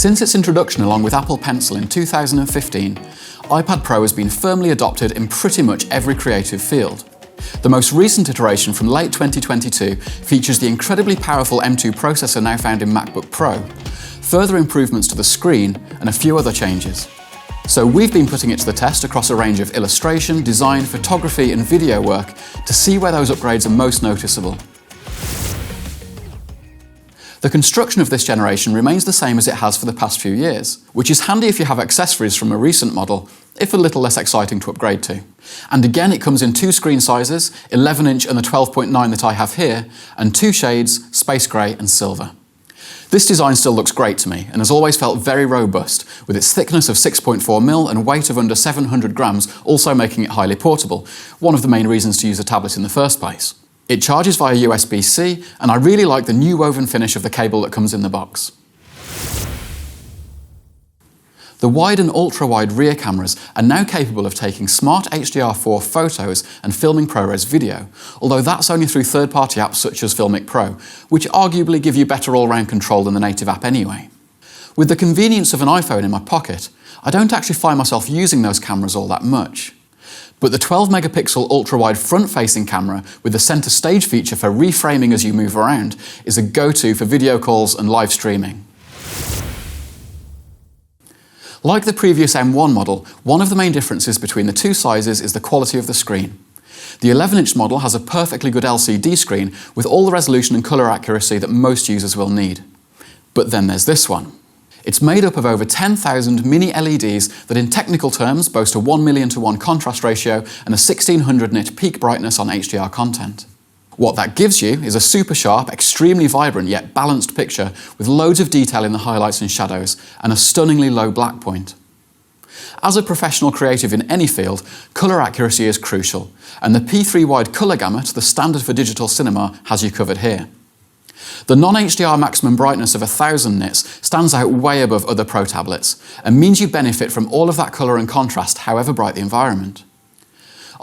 Since its introduction along with Apple Pencil in 2015, iPad Pro has been firmly adopted in pretty much every creative field. The most recent iteration from late 2022 features the incredibly powerful M2 processor now found in MacBook Pro, further improvements to the screen, and a few other changes. So we've been putting it to the test across a range of illustration, design, photography, and video work to see where those upgrades are most noticeable. The construction of this generation remains the same as it has for the past few years, which is handy if you have accessories from a recent model, if a little less exciting to upgrade to. And again, it comes in two screen sizes, 11-inch and the 12.9 that I have here, and two shades, space grey and silver. This design still looks great to me and has always felt very robust, with its thickness of 6.4mm and weight of under 700 grams also making it highly portable, one of the main reasons to use a tablet in the first place. It charges via USB-C, and I really like the new woven finish of the cable that comes in the box. The wide and ultra-wide rear cameras are now capable of taking smart HDR4 photos and filming ProRes video, although that's only through third-party apps such as Filmic Pro, which arguably give you better all-round control than the native app anyway. With the convenience of an iPhone in my pocket, I don't actually find myself using those cameras all that much. But the 12-megapixel ultra-wide front-facing camera with the center stage feature for reframing as you move around is a go-to for video calls and live streaming. Like the previous M1 model, one of the main differences between the two sizes is the quality of the screen. The 11-inch model has a perfectly good LCD screen with all the resolution and color accuracy that most users will need. But then there's this one. It's made up of over 10,000 mini LEDs that in technical terms boast a 1:1 contrast ratio and a 1600 nit peak brightness on HDR content. What that gives you is a super sharp, extremely vibrant yet balanced picture with loads of detail in the highlights and shadows and a stunningly low black point. As a professional creative in any field, colour accuracy is crucial, and the P3 wide colour gamut, the standard for digital cinema, has you covered here. The non-HDR maximum brightness of 1000 nits stands out way above other Pro tablets and means you benefit from all of that colour and contrast however bright the environment.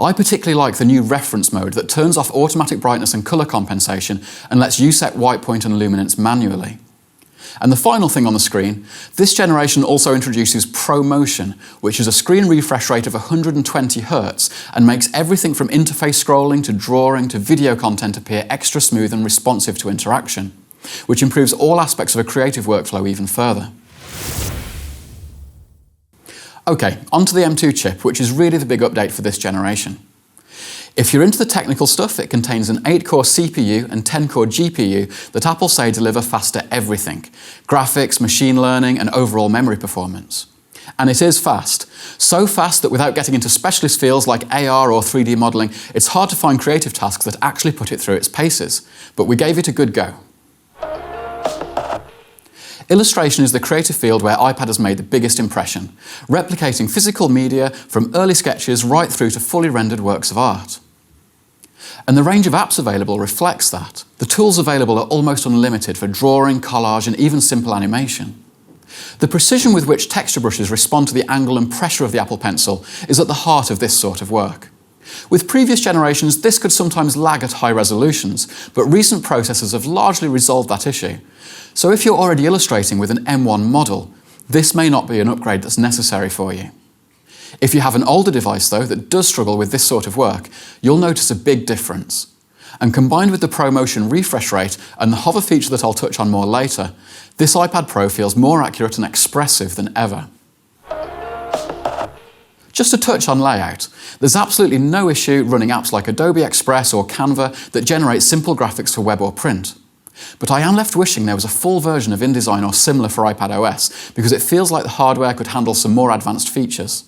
I particularly like the new reference mode that turns off automatic brightness and colour compensation and lets you set white point and luminance manually. And the final thing on the screen, this generation also introduces ProMotion, which is a screen refresh rate of 120 Hz and makes everything from interface scrolling to drawing to video content appear extra smooth and responsive to interaction, which improves all aspects of a creative workflow even further. Okay, onto the M2 chip, which is really the big update for this generation. If you're into the technical stuff, it contains an 8-core CPU and 10-core GPU that Apple say deliver faster everything: graphics, machine learning, and overall memory performance. And it is fast. So fast that without getting into specialist fields like AR or 3D modeling, it's hard to find creative tasks that actually put it through its paces. But we gave it a good go. Illustration is the creative field where iPad has made the biggest impression, replicating physical media from early sketches right through to fully rendered works of art. And the range of apps available reflects that. The tools available are almost unlimited for drawing, collage, and even simple animation. The precision with which texture brushes respond to the angle and pressure of the Apple Pencil is at the heart of this sort of work. With previous generations, this could sometimes lag at high resolutions, but recent processors have largely resolved that issue. So if you're already illustrating with an M1 model, this may not be an upgrade that's necessary for you. If you have an older device, though, that does struggle with this sort of work, you'll notice a big difference. And combined with the ProMotion refresh rate and the hover feature that I'll touch on more later, this iPad Pro feels more accurate and expressive than ever. Just a touch on layout. There's absolutely no issue running apps like Adobe Express or Canva that generate simple graphics for web or print. But I am left wishing there was a full version of InDesign or similar for iPadOS, because it feels like the hardware could handle some more advanced features.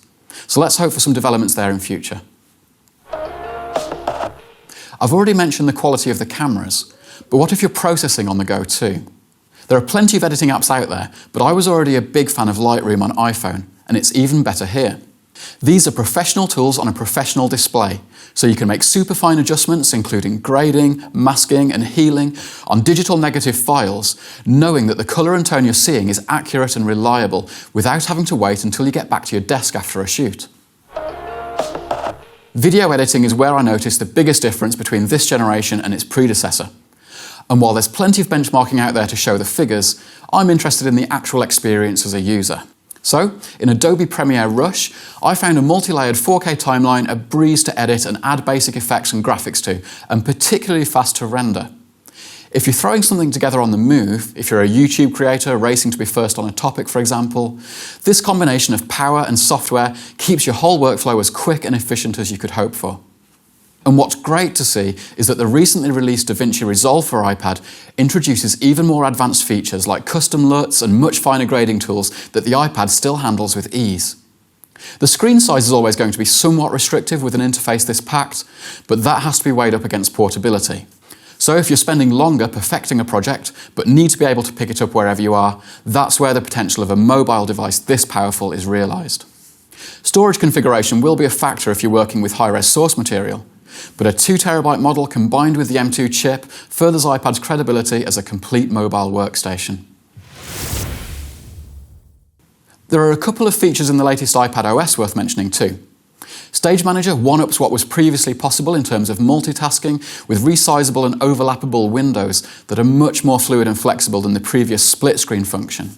So let's hope for some developments there in future. I've already mentioned the quality of the cameras, but what if you're processing on the go too? There are plenty of editing apps out there, but I was already a big fan of Lightroom on iPhone, and it's even better here. These are professional tools on a professional display, so you can make super fine adjustments including grading, masking and healing on digital negative files, knowing that the colour and tone you're seeing is accurate and reliable without having to wait until you get back to your desk after a shoot. Video editing is where I noticed the biggest difference between this generation and its predecessor. And while there's plenty of benchmarking out there to show the figures, I'm interested in the actual experience as a user. So, in Adobe Premiere Rush, I found a multi-layered 4K timeline a breeze to edit and add basic effects and graphics to, and particularly fast to render. If you're throwing something together on the move, if you're a YouTube creator racing to be first on a topic, for example, this combination of power and software keeps your whole workflow as quick and efficient as you could hope for. And what's great to see is that the recently released DaVinci Resolve for iPad introduces even more advanced features like custom LUTs and much finer grading tools that the iPad still handles with ease. The screen size is always going to be somewhat restrictive with an interface this packed, but that has to be weighed up against portability. So if you're spending longer perfecting a project, but need to be able to pick it up wherever you are, that's where the potential of a mobile device this powerful is realised. Storage configuration will be a factor if you're working with high-res source material, but a 2TB model combined with the M2 chip furthers iPad's credibility as a complete mobile workstation. There are a couple of features in the latest iPadOS worth mentioning too. Stage Manager one-ups what was previously possible in terms of multitasking with resizable and overlappable windows that are much more fluid and flexible than the previous split screen function.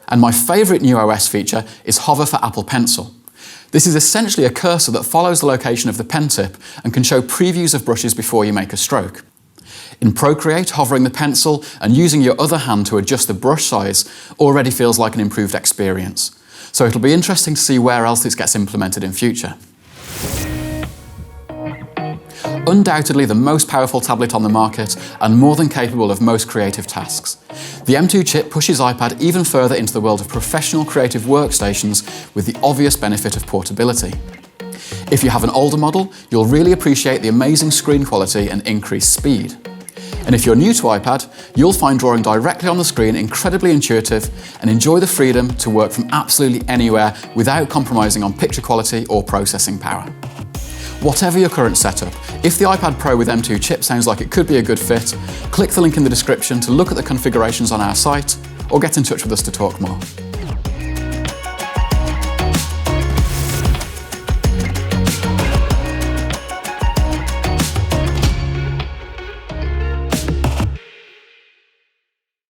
And my favourite new OS feature is Hover for Apple Pencil. This is essentially a cursor that follows the location of the pen tip and can show previews of brushes before you make a stroke. In Procreate, hovering the pencil and using your other hand to adjust the brush size already feels like an improved experience. So it'll be interesting to see where else this gets implemented in future. Undoubtedly the most powerful tablet on the market and more than capable of most creative tasks. The M2 chip pushes iPad even further into the world of professional creative workstations with the obvious benefit of portability. If you have an older model, you'll really appreciate the amazing screen quality and increased speed. And if you're new to iPad, you'll find drawing directly on the screen incredibly intuitive and enjoy the freedom to work from absolutely anywhere without compromising on picture quality or processing power. Whatever your current setup, if the iPad Pro with M2 chip sounds like it could be a good fit, click the link in the description to look at the configurations on our site or get in touch with us to talk more.